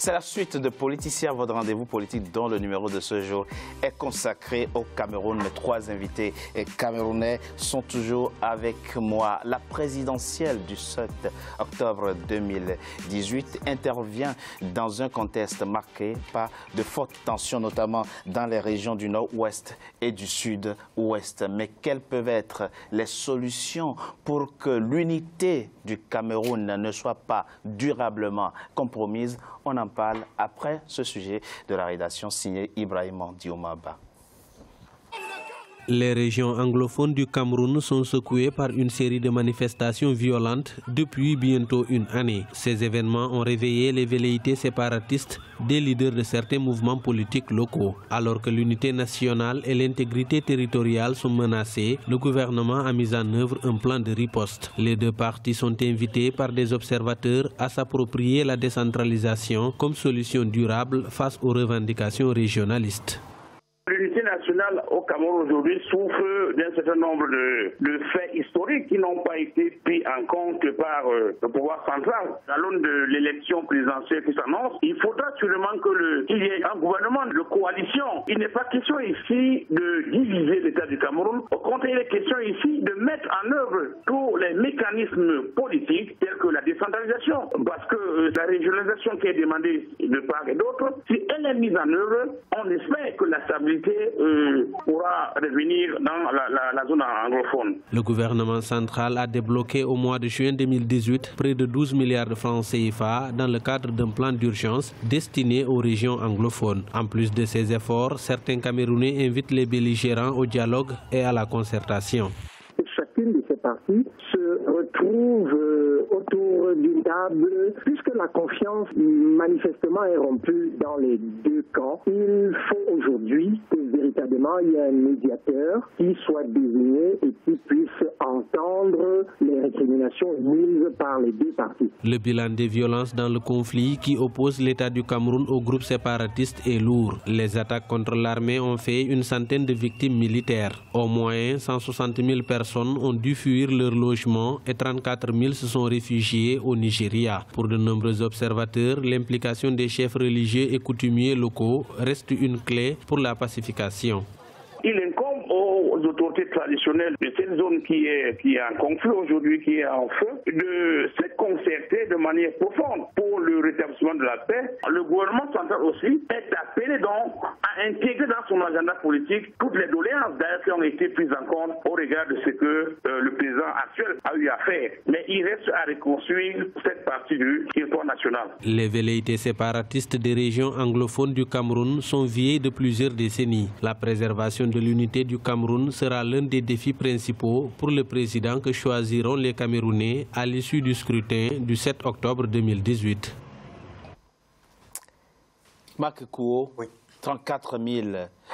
C'est la suite de Politiciens, votre rendez-vous politique dont le numéro de ce jour est consacré au Cameroun. Mes trois invités camerounais sont toujours avec moi. La présidentielle du 7 octobre 2018 intervient dans un contexte marqué par de fortes tensions, notamment dans les régions du nord-ouest et du sud-ouest. Mais quelles peuvent être les solutions pour que l'unité du Cameroun ne soit pas durablement compromise? On en parle après ce sujet de la rédaction signée Ibrahim Dioumaba. Les régions anglophones du Cameroun sont secouées par une série de manifestations violentes depuis bientôt une année. Ces événements ont réveillé les velléités séparatistes des leaders de certains mouvements politiques locaux. Alors que l'unité nationale et l'intégrité territoriale sont menacées, le gouvernement a mis en œuvre un plan de riposte. Les deux partis sont invités par des observateurs à s'approprier la décentralisation comme solution durable face aux revendications régionalistes. L'unité nationale au Cameroun aujourd'hui souffre d'un certain nombre de faits historiques qui n'ont pas été pris en compte par le pouvoir central. À l'aune de l'élection présidentielle qui s'annonce, il faudra sûrement qu'il y ait un gouvernement de coalition. Il n'est pas question ici de diviser l'État du Cameroun. Au contraire, il est question ici de mettre en œuvre tous les mécanismes politiques tels que la décentralisation. Parce que la régionalisation qui est demandée de part et d'autre, si elle est mise en œuvre, on espère que la stabilité pourra revenir dans la zone anglophone. Le gouvernement central a débloqué au mois de juin 2018 près de 12 milliards de francs CFA dans le cadre d'un plan d'urgence destiné aux régions anglophones. En plus de ces efforts, certains Camerounais invitent les belligérants au dialogue et à la concertation. Chacune de ces parties se retrouve autour d'une table. Puisque la confiance manifestement est rompue dans les deux camps, il faut aujourd'hui que véritablement il y ait un médiateur qui soit désigné et qui puisse entendre les récriminations mises par les deux parties. Le bilan des violences dans le conflit qui oppose l'État du Cameroun au groupe séparatiste est lourd. Les attaques contre l'armée ont fait une centaine de victimes militaires. Au moins 160 000 personnes ont dû fuir leur logement et 34 000 se sont réfugiés au Nigeria. Pour de nombreux observateurs, l'implication des chefs religieux et coutumiers locaux reste une clé pour la pacification. Il incombe aux autorités traditionnelles de cette zone qui est en conflit aujourd'hui, qui est en feu, de se concerter de manière profonde pour le rétablissement de la paix. Le gouvernement central aussi est appelé donc à intégrer dans son agenda politique toutes les doléances d'ailleurs qui ont été prises en compte au regard de ce que le président actuel a eu à faire. Mais il reste à reconstruire cette partie du territoire national. Les velléités séparatistes des régions anglophones du Cameroun sont vieilles de plusieurs décennies. La préservation de l'unité du Cameroun sera l'un des défis principaux pour le président que choisiront les Camerounais à l'issue du scrutin du 7 octobre 2018. Marc Kouo, oui. 34 000,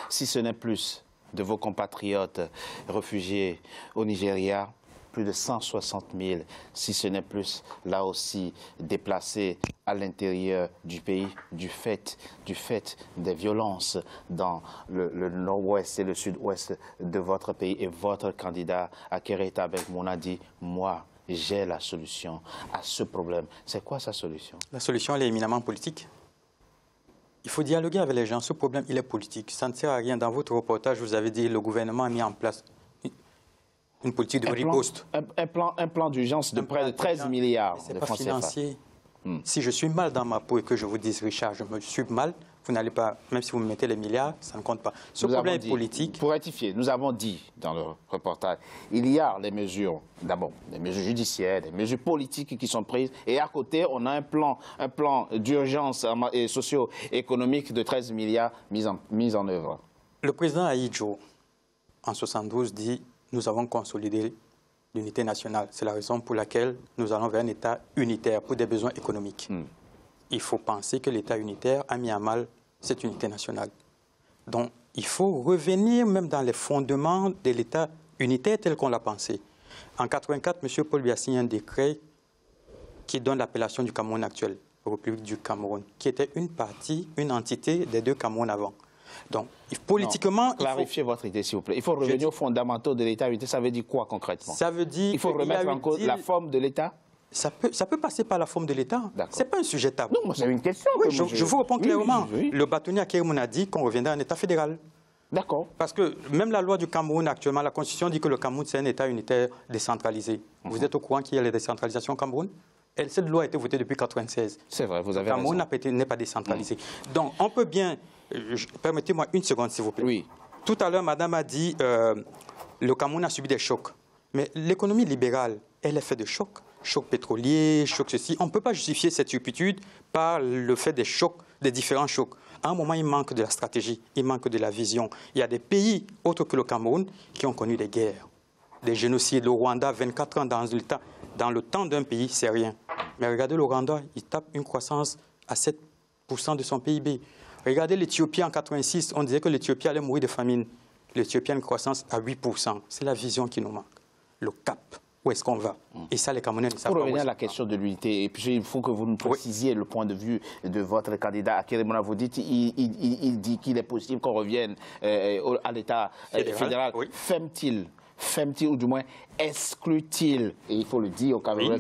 si ce n'est plus, de vos compatriotes réfugiés au Nigeria, plus de 160 000, si ce n'est plus, là aussi déplacés à l'intérieur du pays du fait des violences dans le nord-ouest et le sud-ouest de votre pays. Et votre candidat Akereta Abek-Mouna a dit, moi, j'ai la solution à ce problème. C'est quoi sa solution? La solution, elle est éminemment politique. Il faut dialoguer avec les gens. Ce problème, il est politique. Ça ne sert à rien. Dans votre reportage, vous avez dit que le gouvernement a mis en place une politique de riposte. Un plan d'urgence de près de 13 milliards de francs CFA. Financier. Si je suis mal dans ma peau et que je vous dis, Richard, je me suis mal, vous n'allez pas, même si vous me mettez les milliards, ça ne compte pas. Ce problème est politique. Pour rectifier, nous avons dit dans le reportage, il y a les mesures, d'abord, les mesures judiciaires, les mesures politiques qui sont prises, et à côté, on a un plan d'urgence socio-économique de 13 milliards mis en œuvre. Le président Ahidjo, en 1972, dit nous avons consolidé l'unité nationale. C'est la raison pour laquelle nous allons vers un État unitaire pour des besoins économiques. Il faut penser que l'État unitaire a mis à mal cette unité nationale. Donc, il faut revenir même dans les fondements de l'État unitaire tel qu'on l'a pensé. En 1984, M. Paul Biya a signé un décret qui donne l'appellation du Cameroun actuel, République du Cameroun, qui était une partie, une entité des deux Cameroun avant. Donc, politiquement... Clarifiez votre idée, s'il vous plaît. Il faut revenir aux fondamentaux de l'État unitaire. Ça veut dire quoi concrètement? Ça veut dire... Il faut remettre en cause la forme de l'État? Ça peut passer par la forme de l'État. Ce n'est pas un sujet tabou. Non, c'est une question. Oui, je vous réponds clairement. Oui. Le bâtonnier Akérémouna a dit qu'on reviendra à un État fédéral. D'accord. Parce que même la loi du Cameroun actuellement, la Constitution dit que le Cameroun, c'est un État unitaire décentralisé. Vous êtes au courant qu'il y a la décentralisation au Cameroun? Cette loi a été votée depuis 1996. C'est vrai, vous avez raison. Le Cameroun n'est pas décentralisé. Donc, on peut bien... Permettez-moi une seconde, s'il vous plaît. Oui. Tout à l'heure, madame a dit le Cameroun a subi des chocs. Mais l'économie libérale, elle est faite de chocs. Choc pétrolier, choc ceci. On ne peut pas justifier cette turpitude par le fait des chocs, des différents chocs. À un moment, il manque de la stratégie, il manque de la vision. Il y a des pays, autres que le Cameroun, qui ont connu des guerres, des génocides. Le Rwanda, 24 ans dans le temps d'un pays, c'est rien. Mais regardez le Rwanda, il tape une croissance à 7% de son PIB. Regardez l'Éthiopie en 86, on disait que l'Éthiopie allait mourir de famine. L'Éthiopie a une croissance à 8%. C'est la vision qui nous manque, le cap. Où est-ce qu'on va? Et ça, les Camerounais ne savent pas. Pour revenir à la question de l'unité, et puis il faut que vous nous précisiez le point de vue de votre candidat. Akérémouna, vous dites il dit qu'il est possible qu'on revienne à l'État fédéral. Oui. Ferme-t-il, ou du moins exclut-il, et il faut le dire au Cameroun,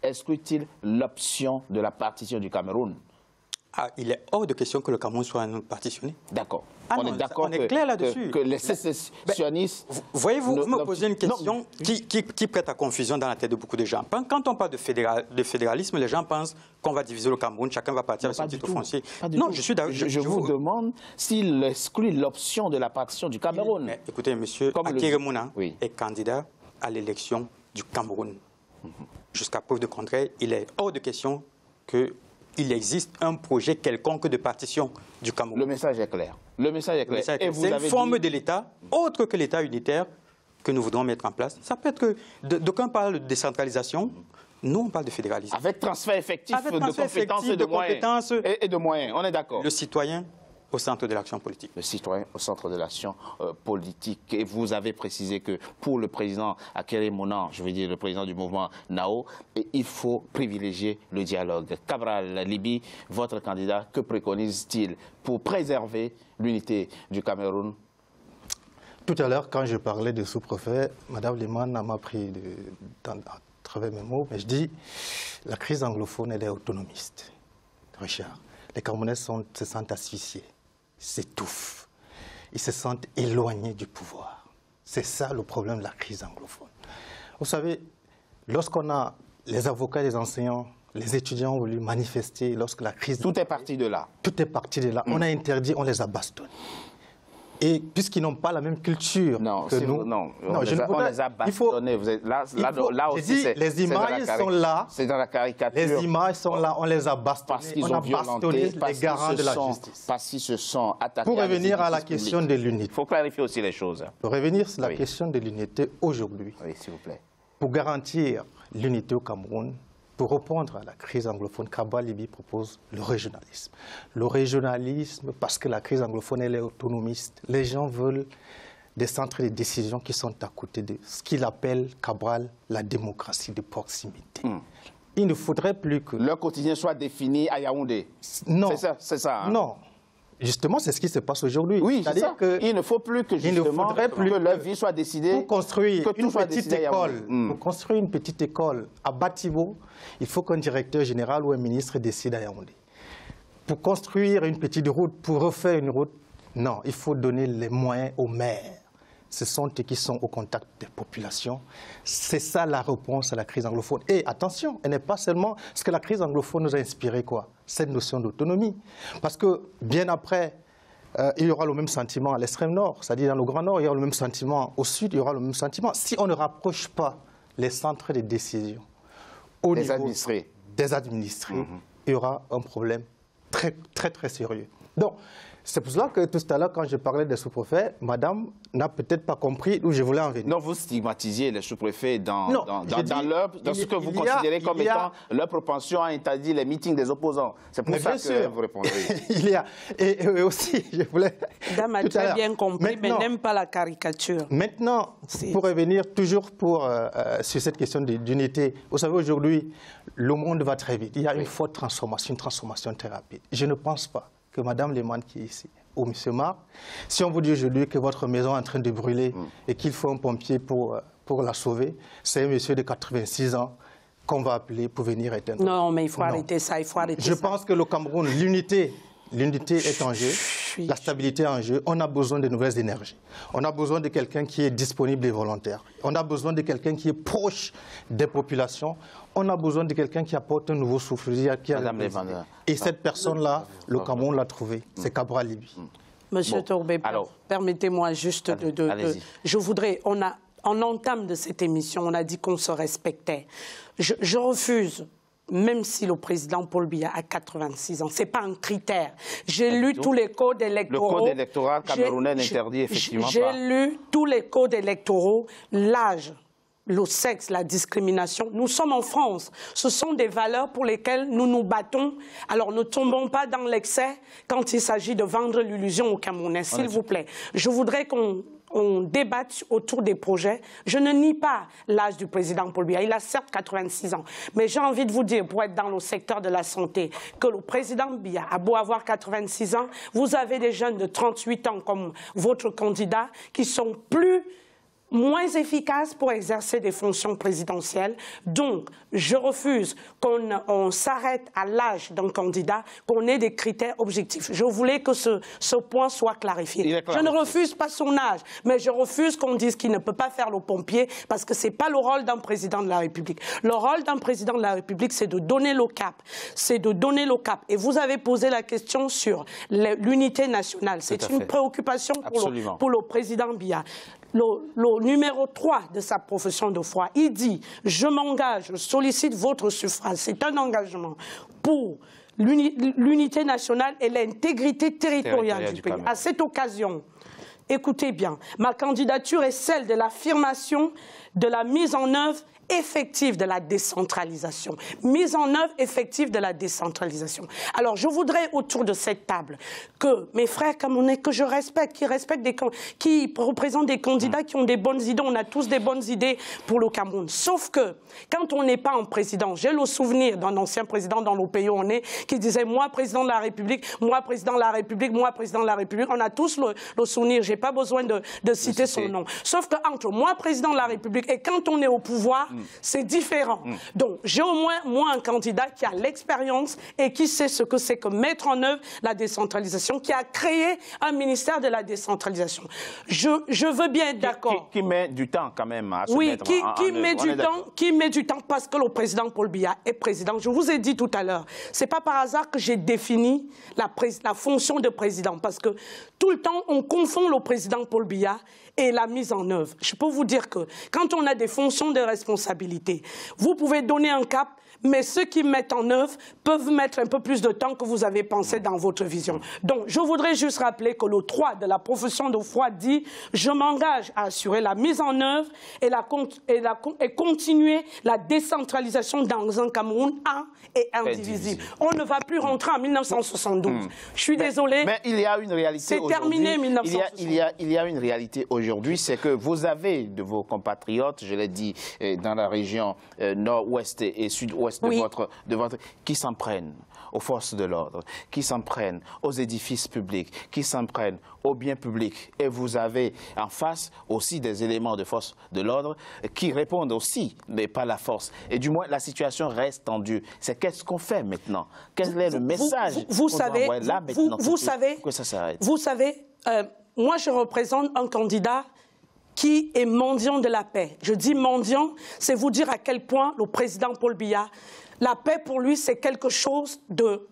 exclut-il l'option de la partition du Cameroun? Il est hors de question que le Cameroun soit partitionné. D'accord. On est d'accord clair là-dessus. Que les sécessionnistes... Voyez-vous, vous me posez une question qui prête à confusion dans la tête de beaucoup de gens. Quand on parle de fédéralisme, les gens pensent qu'on va diviser le Cameroun, chacun va partir avec son titre foncier. Non, je suis d'accord. Je vous demande s'il exclut l'option de la partition du Cameroun. Mais, écoutez, monsieur Akérémouna est candidat à l'élection du Cameroun. Jusqu'à preuve de contraire, il est hors de question qu'il existe un projet quelconque de partition du Cameroun. Le message est clair. C'est une forme de l'État, autre que l'État unitaire, que nous voudrons mettre en place. Ça peut être que d'aucuns parlent de décentralisation, nous on parle de fédéralisme. Avec transfert effectif de compétences et de moyens. On est d'accord. Le citoyen au centre de l'action politique. Le citoyen au centre de l'action politique. Et vous avez précisé que pour le président Akérémouna, je veux dire le président du mouvement NAO, il faut privilégier le dialogue. Cabral Libi, votre candidat, que préconise-t-il pour préserver l'unité du Cameroun? Tout à l'heure, quand je parlais de sous-préfet, Mme Liman m'a pris à travers mes mots, mais je dis la crise anglophone, elle est autonomiste. Richard, les Camerounais se sentent asphyxiés, s'étouffent, ils se sentent éloignés du pouvoir. C'est ça le problème de la crise anglophone. Vous savez, lorsqu'on a les avocats, les enseignants, les étudiants ont voulu manifester lorsque la crise... Tout est parti de là. Tout est parti de là. On a interdit, on les a bastonnés. Et puisqu'ils n'ont pas la même culture que nous... On les a bastonnés. Là aussi, les images sont là. C'est dans la caricature. Les images sont là, on les a bastonnés. Parce qu'ils ont bastonné les garants de la justice. Parce qu'ils se sont attaqués. Pour revenir à la question de l'unité. Il faut clarifier aussi les choses. Pour revenir sur la question de l'unité aujourd'hui. Oui, s'il vous plaît. Pour garantir l'unité au Cameroun, pour répondre à la crise anglophone, Cabral Libi propose le régionalisme. Le régionalisme, parce que la crise anglophone, elle est autonomiste. Les gens veulent des centres de décision qui sont à côté de ce qu'il appelle, Cabral, la démocratie de proximité. Il ne faudrait plus que... Leur quotidien soit défini à Yaoundé. Non. C'est ça. Hein? Non. Justement, c'est ce qui se passe aujourd'hui. Oui, c'est ça. Il ne faut plus que, justement, que leur vie soit décidée. Pour construire une petite école, pour construire une petite école à Batibo, il faut qu'un directeur général ou un ministre décide à Yaoundé. Pour construire une petite route, pour refaire une route, non, il faut donner les moyens aux maires. Ce sont eux qui sont au contact des populations. C'est ça la réponse à la crise anglophone. Et attention, elle n'est pas seulement... Ce que la crise anglophone nous a inspiré, quoi? Cette notion d'autonomie. Parce que bien après, il y aura le même sentiment à l'extrême nord, c'est-à-dire dans le Grand Nord, il y aura le même sentiment au sud, il y aura le même sentiment. Si on ne rapproche pas les centres de décision au niveau des administrés, il y aura un problème très, très, très sérieux. Donc, c'est pour cela que tout à l'heure, quand je parlais des sous-préfets, madame n'a peut-être pas compris où je voulais en venir. Non, vous stigmatisez les sous-préfets dans ce que vous considérez comme étant leur propension à interdire les meetings des opposants. C'est pour ça que vous répondrez. Il y a. Et aussi, je voulais... Dame a très bien compris, mais n'aime pas la caricature. Maintenant, pour revenir toujours sur cette question d'unité, vous savez, aujourd'hui, le monde va très vite. Il y a une forte transformation, une transformation très rapide. Je ne pense pas que Mme Liman qui est ici ou M. Marc, si on vous dit aujourd'hui que votre maison est en train de brûler et qu'il faut un pompier pour la sauver, c'est un monsieur de 86 ans qu'on va appeler pour venir éteindre. Non, mais il faut arrêter ça, il faut arrêter ça. Je pense que le Cameroun, l'unité est en jeu, la stabilité est en jeu. On a besoin de nouvelles énergies. On a besoin de quelqu'un qui est disponible et volontaire. On a besoin de quelqu'un qui est proche des populations. On a besoin de quelqu'un qui apporte un nouveau souffle. Et cette personne-là, le Cameroun l'a trouvé. C'est Cabral Libi. Monsieur Tourbé, permettez-moi juste de... Je voudrais... En entame de cette émission, on a dit qu'on se respectait. Je refuse... Même si le président Paul Biya a 86 ans, ce n'est pas un critère. J'ai lu tous les codes électoraux. Le code électoral camerounais n'interdit effectivement pas. J'ai lu tous les codes électoraux, l'âge, le sexe, la discrimination. Nous sommes en France. Ce sont des valeurs pour lesquelles nous nous battons. Alors ne tombons pas dans l'excès quand il s'agit de vendre l'illusion aux Camerounais, s'il vous plaît. Je voudrais qu'on débatte autour des projets. Je ne nie pas l'âge du président Paul Biya. Il a certes 86 ans. Mais j'ai envie de vous dire, pour être dans le secteur de la santé, que le président Biya a beau avoir 86 ans, vous avez des jeunes de 38 ans comme votre candidat qui sont moins efficaces pour exercer des fonctions présidentielles. Donc, je refuse qu'on s'arrête à l'âge d'un candidat, qu'on ait des critères objectifs. Je voulais que ce point soit clarifié. Je ne refuse pas son âge, mais je refuse qu'on dise qu'il ne peut pas faire le pompier parce que ce n'est pas le rôle d'un président de la République. Le rôle d'un président de la République, c'est de donner le cap. C'est de donner le cap. Et vous avez posé la question sur l'unité nationale. C'est une préoccupation pour le président Biya. Le numéro 3 de sa profession de foi, il dit « Je m'engage, je sollicite votre suffrage ». C'est un engagement pour l'unité nationale et l'intégrité territoriale du pays. À cette occasion, écoutez bien, ma candidature est celle de l'affirmation de la mise en œuvre effective de la décentralisation. Mise en œuvre effective de la décentralisation. Alors, je voudrais, autour de cette table, que mes frères camerounais, que je respecte, qui représentent des candidats qui ont des bonnes idées, on a tous des bonnes idées pour le Cameroun. Sauf que, quand on n'est pas en président, j'ai le souvenir d'un ancien président dans le pays où on est, qui disait « Moi, président de la République, moi, président de la République, moi, président de la République ». On a tous le souvenir, je n'ai pas besoin de citer son nom. Sauf que entre moi, président de la République, et quand on est au pouvoir, c'est différent. Donc, j'ai au moins, moi, un candidat qui a l'expérience et qui sait ce que c'est que mettre en œuvre la décentralisation, qui a créé un ministère de la décentralisation. Je veux bien être d'accord. Qui met du temps quand même à se mettre en œuvre. Qui met du temps parce que le président Paul Biya est président. Je vous ai dit tout à l'heure, c'est pas par hasard que j'ai défini la fonction de président, parce que tout le temps, on confond le président Paul Biya et la mise en œuvre. Je peux vous dire que quand on a des fonctions de responsabilité, vous pouvez donner un cap, mais ceux qui mettent en œuvre peuvent mettre un peu plus de temps que vous avez pensé dans votre vision. Donc, je voudrais juste rappeler que le 3 de la profession de foi dit « Je m'engage à assurer la mise en œuvre et continuer la décentralisation dans un Cameroun un et indivisible. » On ne va plus rentrer en 1972. Je suis désolé. Mais il y a une réalité aujourd'hui. C'est terminé 1972. Il y a une réalité aujourd'hui, c'est que vous avez de vos compatriotes, je l'ai dit, dans la région nord-ouest et sud-ouest de votre, qui s'en prennent aux forces de l'ordre, qui s'en prennent aux édifices publics, qui s'en prennent aux biens publics. Et vous avez en face aussi des éléments de force de l'ordre qui répondent aussi, mais pas la force. Et du moins, la situation reste tendue. C'est qu'est-ce qu'on fait maintenant? Quel est le message vous savez, là maintenant vous savez, que ça s'arrête? Vous savez, moi je représente un candidat qui est mendiant de la paix. Je dis mendiant, c'est vous dire à quel point le président Paul Biya, la paix pour lui, c'est quelque chose de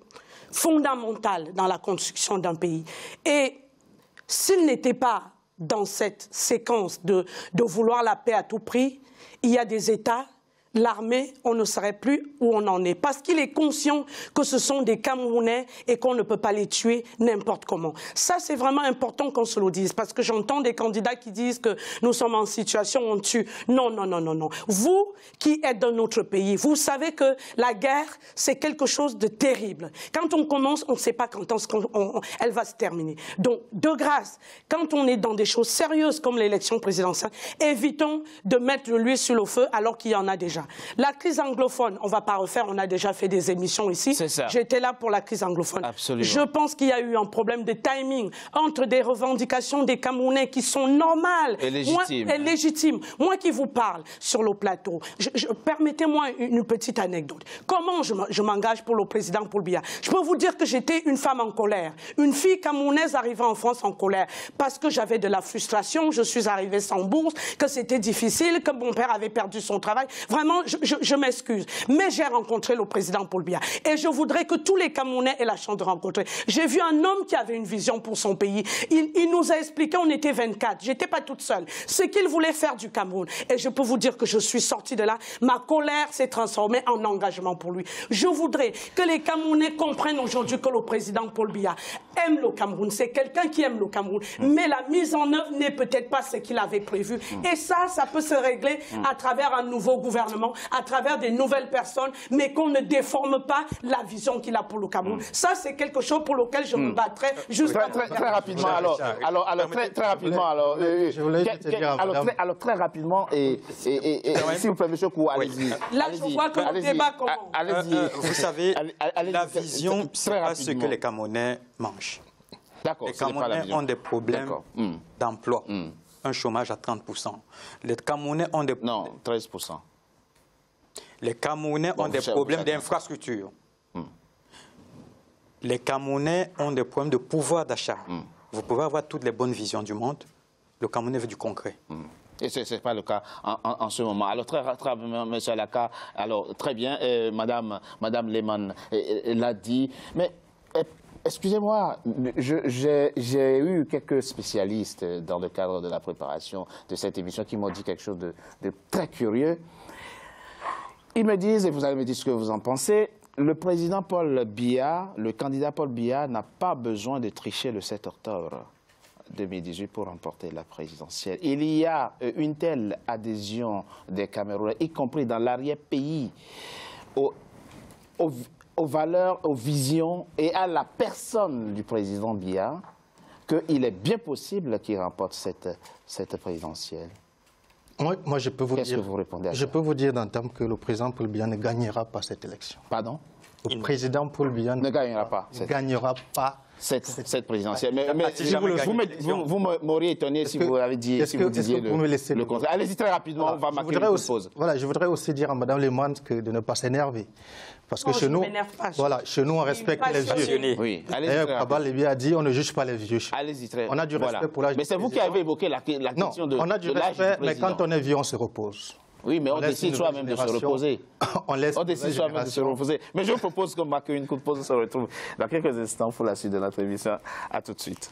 fondamental dans la construction d'un pays. Et s'il n'était pas dans cette séquence de vouloir la paix à tout prix, il y a des États, l'armée, on ne saurait plus où on en est. Parce qu'il est conscient que ce sont des Camerounais et qu'on ne peut pas les tuer n'importe comment. Ça, c'est vraiment important qu'on se le dise. Parce que j'entends des candidats qui disent que nous sommes en situation où on tue. Non, non, non, non, non. Vous qui êtes dans notre pays, vous savez que la guerre, c'est quelque chose de terrible. Quand on commence, on ne sait pas quand elle va se terminer. Donc, de grâce, quand on est dans des choses sérieuses comme l'élection présidentielle, évitons de mettre de l'huile sur le feu alors qu'il y en a déjà. Paul-Biya. La crise anglophone, on ne va pas refaire, on a déjà fait des émissions ici. J'étais là pour la crise anglophone. Absolument. Je pense qu'il y a eu un problème de timing entre des revendications des Camerounais qui sont normales et légitimes. Moi qui vous parle sur le plateau, permettez-moi une petite anecdote. Comment je m'engage pour le président Paul-Biya? Je peux vous dire que j'étais une femme en colère, une fille camerounaise arrivée en France en colère, parce que j'avais de la frustration, je suis arrivée sans bourse, que c'était difficile, que mon père avait perdu son travail. Vraiment, je m'excuse. Mais j'ai rencontré le président Paul-Biya et je voudrais que tous les Camerounais aient la chance de rencontrer. J'ai vu un homme qui avait une vision pour son pays. Il nous a expliqué, on était 24, j'étais pas toute seule, ce qu'il voulait faire du Cameroun. Et je peux vous dire que je suis sortie de là, ma colère s'est transformée en engagement pour lui. Je voudrais que les Camerounais comprennent aujourd'hui que le président Paul-Biya aime le Cameroun. C'est quelqu'un qui aime le Cameroun. Mais la mise en œuvre n'est peut-être pas ce qu'il avait prévu. Et ça peut se régler à travers un nouveau gouvernement, à travers des nouvelles personnes, mais qu'on ne déforme pas la vision qu'il a pour le Cameroun. Ça, c'est quelque chose pour lequel je me battrai jusqu'à... Très rapidement, très rapidement, et s'il vous plaît, monsieur Kou, allez-y. Là, je vois que le débat commence. Vous savez, la vision, c'est pas ce que les Camerounais mangent. Les Camerounais ont des problèmes d'emploi, un chômage à 30%. Les Camerounais ont des... Non, 13%. Les Camerounais ont des problèmes d'infrastructure. Les Camerounais ont des problèmes de pouvoir d'achat. Vous pouvez avoir toutes les bonnes visions du monde. Le Camerounais veut du concret. Et ce n'est pas le cas en ce moment. Alors, très rapidement, M. Alaka, alors, très bien, Madame Lehmann l'a dit, mais excusez-moi, j'ai eu quelques spécialistes dans le cadre de la préparation de cette émission qui m'ont dit quelque chose de très curieux. Ils me disent, et vous allez me dire ce que vous en pensez, le président Paul-Biya, le candidat Paul-Biya n'a pas besoin de tricher le 7 octobre 2018 pour remporter la présidentielle. Il y a une telle adhésion des Camerounais, y compris dans l'arrière-pays, aux valeurs, aux visions et à la personne du président Biya, qu'il est bien possible qu'il remporte cette présidentielle. Moi, je peux vous dire, qu'est-ce que vous répondez à ça? Je peux vous dire d'un terme que le président Paul-Biya ne gagnera pas cette élection. Pardon? Le président Paul-Biya ne gagnera pas cette présidentielle. Mais vous m'auriez étonné si vous avez dit le contraire. Allez-y très rapidement, on va marquer une pause. Voilà, je voudrais aussi dire à Mme Lehmann de ne pas s'énerver. Parce que chez nous, on respecte les vieux. Oui, d'ailleurs, Paul-Biya a dit on ne juge pas les vieux. Allez-y très. On a du respect pour l'âge. Mais c'est vous qui avez évoqué la question de l'âge. On a du respect, mais quand on est vieux, on se repose. Oui, mais on décide soi-même de se reposer. On décide soi-même de se reposer. Mais je vous propose qu'on marque une courte pause, on se retrouve dans quelques instants pour la suite de notre émission. À tout de suite.